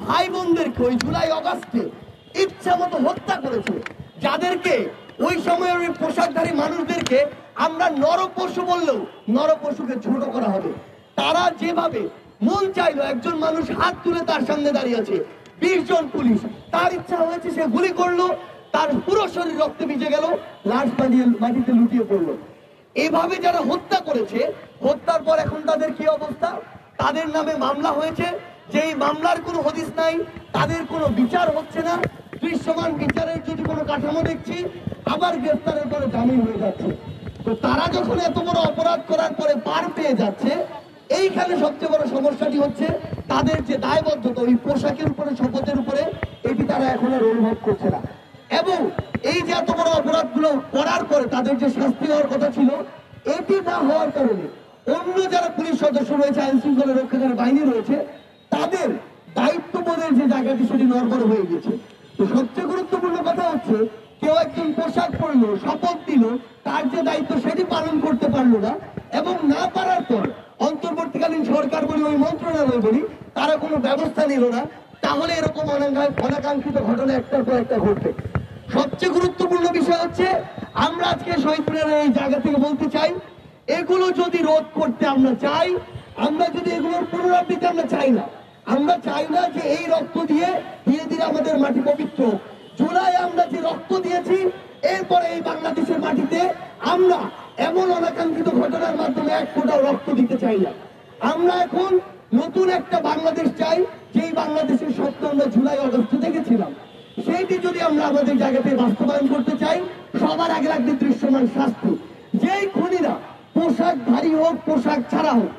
ভাই বোনদেরকে ওই জুলাই অগাস্টে ইচ্ছা মতো হত্যা করেছে, যাদেরকে ওই সময়ের ওই পোশাকধারী মানুষদেরকে আমরা নরপশু বললেও নরপশুকে ছোট করা হবে। তারা যেভাবে মন চাইলো, একজন মানুষ হাত তুলে তার সামনে দাঁড়িয়ে আছে, 20 জন পুলিশ, তার ইচ্ছা হয়েছে সে গুলি করলো, তার পুরো শরীর রক্তে ভিজে গেল, লাশ মাটিতে লুটিয়ে পড়লো। এভাবে যারা হত্যা করেছে, হত্যার পর এখন তাদের কি অবস্থা? তাদের নামে মামলা হয়েছে, যেই মামলার কোনো হদিস নাই, তাদের কোনো বিচার হচ্ছে না। দৃশ্যমান বিচারের যদি কোনো কাঠামো দেখছি, আবার গ্রেফতারের পরে জামিন হয়ে যাচ্ছে। তো তারা যখন এত বড় অপরাধ করার পরে পার পেয়ে যাচ্ছে, এইখানে সবচেয়ে বড় সমস্যাটি হচ্ছে তাদের যে দায়বদ্ধতা ওই পোশাকের উপরে, শপথের উপরে, এটি তারা এখন আর অনুভব করছে না। এবং এই যে এত বড় অপরাধগুলো করার পরে তাদের যে শাস্তি হওয়ার কথা ছিল, এটি না হওয়ার কারণে অন্য যারা পুলিশ সদস্য রয়েছে, আইন শৃঙ্খলা রক্ষাকারী বাহিনী রয়েছে, তাদের দায়িত্ববোধের যে জায়গাটি সেটি নড়বড় হয়ে গেছে। তো সবচেয়ে গুরুত্বপূর্ণ কথা হচ্ছে, কেউ একজন পোশাক পরলো, শপথ দিল, তার যে দায়িত্ব সেটি পালন করতে পারলো না, এবং না পারার পর অন্তর্বর্তীকালীন সরকার বলি, ওই মন্ত্রণালয় বলি, তারা কোনো ব্যবস্থা নিল না, তাহলে এরকম অনাকাঙ্ক্ষিত ঘটনা একটার পর একটা ঘটবে। সবচেয়ে গুরুত্বপূর্ণ বিষয় হচ্ছে, আমরা আজকে শহীদপুরের এই জায়গা থেকে বলতে চাই, এগুলো যদি রোধ করতে আমরা চাই, আমরা যদি এগুলোর পুনরাবৃত্তি আমরা চাই না, আমরা চাই না যে এই রক্ত দিয়ে ধীরে ধীরে আমাদের মাটি পবিত্র। জুলাই আমরা যে রক্ত দিয়েছি, এরপরে এই বাংলাদেশের মাটিতে আমরা এমন অনাকাঙ্ক্ষিত ঘটনার মাধ্যমে এক ফোঁটাও রক্ত দিতে চাই না। আমরা এখন নতুন একটা বাংলাদেশ চাই, যেই বাংলাদেশের স্বপ্ন আমরা জুলাই অগস্টে দেখেছিলাম। সেইটি যদি আমরা আমাদের জায়গাতে বাস্তবায়ন করতে চাই, সবার আগে লাগবে দৃশ্যমান শাস্তি। যেই খুনিরা পোশাকধারী হোক, পোশাক ছাড়া হোক,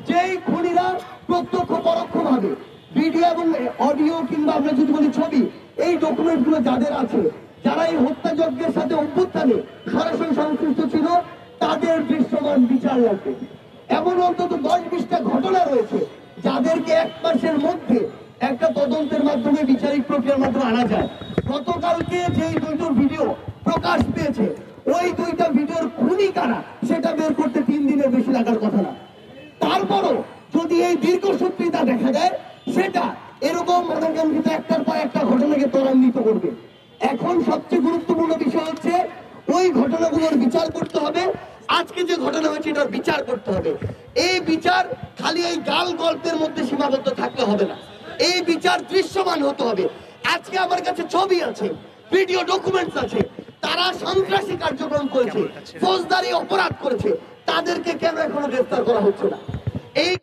যেই খুনিরা প্রত্যক্ষ পরোক্ষ ভাবে ভিডিও এবং অডিও কিংবা আমরা যদি বলি ছবি, এই ডকুমেন্ট গুলো যাদের আছে, যারা এই হত্যাযজ্ঞের সাথে অভ্যুত্থানে সরাসরি সংশ্লিষ্ট ছিল, তাদের দৃশ্যমান বিচার লাগবে। এমন অন্তত 10-20টা ঘটনা রয়েছে, যাদেরকে 1 মাসের মধ্যে একটা তদন্তের মাধ্যমে, বিচারিক প্রক্রিয়ার মাধ্যমে আনা যায়। গতকালকে যেই 2টো ভিডিও প্রকাশ পেয়েছে, ওই 2টা ভিডিওর খুনি কারা সেটা বের করতে 3 দিনের বেশি লাগার কথা না। তারপরও যদি এই দীর্ঘসূত্রিতা দেখা দেয়, সেটা এরকম অনাকাঙ্ক্ষিত একটার পর একটা ঘটনাকে ত্বরান্বিত করবে। এখন সবচেয়ে গুরুত্বপূর্ণ বিষয় হচ্ছে, ওই ঘটনাগুলোর বিচার করতে হবে। আজকে যে ঘটনা হয়েছে এটার বিচার করতে হবে। এই বিচার খালি এই গাল গল্পের মধ্যে সীমাবদ্ধ থাকলে হবে না, এই বিচার দৃশ্যমান হতে হবে। আজকে আমার কাছে ছবি আছে, ভিডিও ডকুমেন্টস আছে, তারা সন্ত্রাসী কার্যক্রম করেছে, ফৌজদারি অপরাধ করেছে, তাদেরকে কেন এখনো গ্রেফতার করা হচ্ছে না? এই